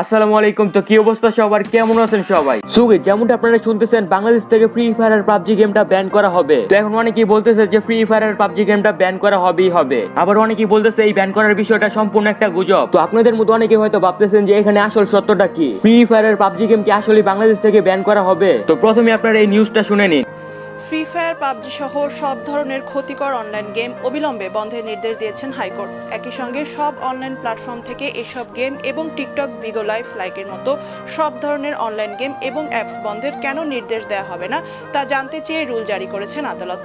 আসসালামু আলাইকুম। তো কি অবস্থা সবার, কেমন আছেন সবাই? সুগে যেমনটা আপনারা শুনতেছেন, বাংলাদেশ থেকে ফ্রি ফায়ার আর পাবজি গেমটা ব্যান করা হবে। তো এখন অনেকেই বলতেছে যে ফ্রি ফায়ার আর পাবজি গেমটা ব্যান করা হবেই হবে, আবার অনেকেই বলতেছে এই ব্যান করার বিষয়টা সম্পূর্ণ একটা গুজব। তো আপনাদের মধ্যে অনেকে হয়তো ভাবতেছেন যে এখানে আসল সত্যটা কি, ফ্রি ফায়ার আর পাবজি গেম কি আসলে বাংলাদেশ থেকে ব্যান করা হবে? তো প্রথমে আপনারা এই নিউজটা শুনে নিন। ফ্রি ফায়ার পাবজি সহ সব ধরনের ক্ষতিকর অনলাইন গেম অবিলম্বে বন্ধের নির্দেশ দিয়েছেন হাইকোর্ট। একই সঙ্গে সব অনলাইন প্ল্যাটফর্ম থেকে এসব গেম এবং টিকটক, বিগো লাইভ, লাইকের মতো সব ধরনের অনলাইন গেম এবং অ্যাপস বন্ধের কেন নির্দেশ দেওয়া হবে না তা জানতে চেয়ে রুল জারি করেছেন আদালত।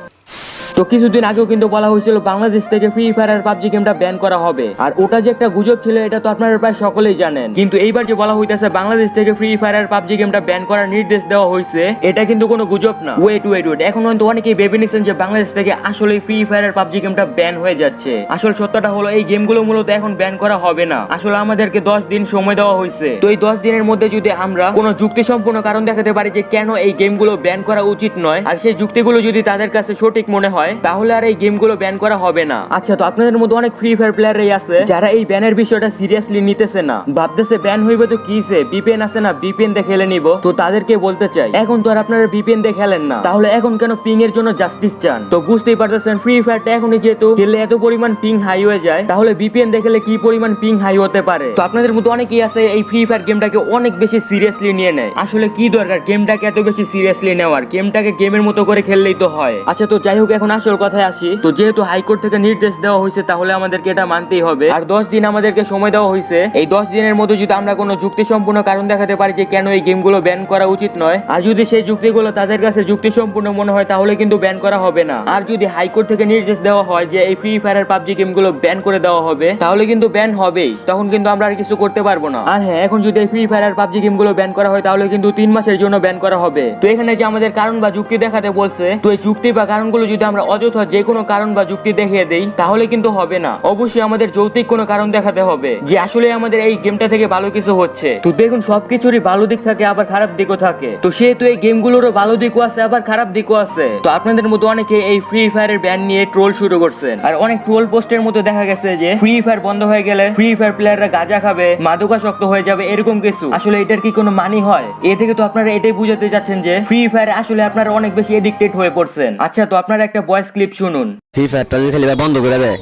তো কিছুদিন আগেও কিন্তু বলা হয়েছিল বাংলাদেশ থেকে ফ্রি ফায়ার আর পাবজি গেমটা ব্যান করা হবে, আর ওটা যে একটা গুজব ছিল এটা তো আপনারা প্রায় সকলেই জানেন। কিন্তু এইবার যে বলা হইতেছে বাংলাদেশ থেকে ফ্রি ফায়ার আর পাবজি গেমটা ব্যান করার নির্দেশ দেওয়া হয়েছে, এটা কিন্তু কোনো গুজব না। ওয়েট, এখন হয়তো অনেকেই ভেবে নিচ্ছেন যে বাংলাদেশ থেকে আসলে ফ্রি ফায়ার আর পাবজি গেমটা ব্যান হয়ে যাচ্ছে। আসল সত্যটা হলো এই গেমগুলো মূলত এখন ব্যান করা হবে না। আসলে আমাদেরকে 10 দিন সময় দেওয়া হয়েছে। তো এই 10 দিনের মধ্যে যদি আমরা কোনো যুক্তিসম্পন্ন কারণ দেখাতে পারি যে কেন এই গেমগুলো ব্যান করা উচিত নয়, আর সেই যুক্তিগুলো যদি তাদের কাছে সঠিক মনে হয়, তাহলে আর এই গেমগুলো ব্যান করা হবে না। আচ্ছা, তো আপনাদের মধ্যে অনেক ফ্রি ফায়ার প্লেয়ারই আছে যারা এই ব্যানের বিষয়টা সিরিয়াসলি নিতেছে না, ভাবতেছে ব্যান হইবে তো কিছে, বিপিএন আছে না, বিপিএন দিয়ে খেলে নিব। তো তাদেরকে বলতে চাই, এখন তো আর আপনারা বিপিএন দিয়ে খেলেন না, তাহলে এখন কেন পিং এর জন্য জাস্টিস চান? তো বুঝতেই পারতেছেন ফ্রি ফায়ারটা এখনই যেহেতু খেললে এত পরিমাণ পিং হাই হয়ে যায়, তাহলে বিপিএন দেখলে কি পরিমাণ পিং হাই হতে পারে। তো আপনাদের মধ্যে অনেকেই আছে এই ফ্রি ফায়ার গেমটাকে অনেক বেশি সিরিয়াসলি নিয়ে নেয়। আসলে কি দরকার গেমটাকে এত বেশি সিরিয়াসলি নেওয়ার? গেমটাকে গেমের মতো করে খেললেই তো হয়। আচ্ছা, তো যাই হোক, এখন আসল কথায় আসি। তো যেহেতু হাইকোর্ট থেকে নির্দেশ দেওয়া হয়েছে, তাহলে আমাদেরকে এটা মানতেই হবে। আর 10 দিন আমাদেরকে সময় দেওয়া হয়েছে। এই 10 দিনের মধ্যে যদি আমরা কোনো যুক্তিসম্পূর্ণ কারণ দেখাতে পারি যে কেন এই গেমগুলো ব্যান করা উচিত নয়, আর যদি সেই যুক্তিগুলো তাদের কাছে যুক্তিসম্পূর্ণ মনে হয়, তাহলে কিন্তু ব্যান করা হবে না। আর যদি হাইকোর্ট থেকে নির্দেশ দেওয়া হয় যে এই ফ্রি ফায়ার আর পাবজি গেমগুলো ব্যান করে দেওয়া হবে, তাহলে কিন্তু ব্যান হবেই, তখন কিন্তু আমরা আর কিছু করতে পারবো না। আর হ্যাঁ, এখন যদি এই ফ্রি ফায়ার আর পাবজি গেমগুলো ব্যান করা হয়, তাহলে কিন্তু 3 মাসের জন্য ব্যান করা হবে। তো এখানে যে আমাদের কারণ বা যুক্তি দেখাতে বলছে, তো এই যুক্তি বা কারণগুলো যদি আমরা অযথা যে কোনো কারণ বা যুক্তি দেখিয়ে দেই, তাহলে কিন্তু হবে না। অবশ্যই আমাদের যৌক্তিক কোনো কারণ দেখাতে হবে যে আসলে আমাদের এই গেমটা থেকে ভালো কিছু হচ্ছে। তো দেখুন, সবকিছুরই ভালো দিক থাকে, আবার খারাপ দিকও থাকে। তো সেহেতু এই গেমগুলোরও ভালো দিকও আছে, আবার খারাপ দিকও আছে। তো আপনাদের মতো অনেকে এই ফ্রি ফায়ারের ব্যান নিয়ে ট্রোল শুরু করছেন, আর অনেক ট্রোল পোস্টের মধ্যে দেখা গেছে যে ফ্রি ফায়ার বন্ধ হয়ে গেলে ফ্রি ফায়ার প্লেয়াররা গাঁজা খাবে, মাদকাসক্ত হয়ে যাবে, এরকম কিছু। আসলে এটার কি কোনো মানি হয়? এ থেকে তো আপনারা এটাই বুঝাতে যাচ্ছেন যে ফ্রি ফায়ারে আসলে আপনারা অনেক বেশি এডিক্টেড হয়ে পড়ছেন। আচ্ছা, তো আপনারা একটা ভয়েস ক্লিপ শুনুন। ফ্রি ফায়ারটা যদি খেলিবা বন্ধ করে দেয়,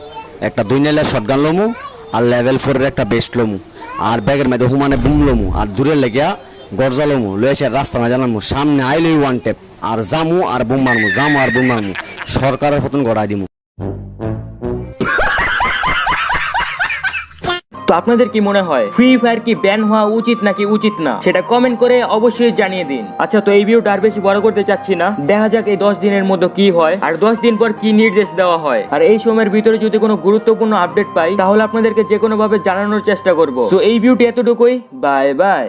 একটা 2 নাইলের শটগান লমু, আর লেভেল 4 এর একটা বেস্ট লমু, আর ব্যাগের মধ্যে হুমানে বুম লমু, আর দূরে লেগিয়া গরজা লমু, লয়েছে রাস্তা না জানামু, সামনে আইলেই ওয়ান টেপ, আর জামু আর বুম মারমু, জামু আর বুম মারমু, সরকারের পতন গড়াই দিমু। তো আপনাদের কি মনে হয় ফ্রি ফায়ার কি ব্যান হওয়া উচিত নাকি উচিত না, সেটা কমেন্ট করে অবশ্যই জানিয়ে দিন। আচ্ছা, তো এই ভিডিওটা আর বেশি বড় করতে চাচ্ছি না, দেখা যাক এই 10 দিনের মধ্যে কি হয়, আর 10 দিন পর কি নির্দেশ দেওয়া হয়। আর এই সময়ের ভিতরে যদি কোনো গুরুত্বপূর্ণ আপডেট পাই, তাহলে আপনাদেরকে যে কোনো ভাবে জানানোর চেষ্টা করব। তো এই ভিডিওটি এতটুকুই, বাই বাই।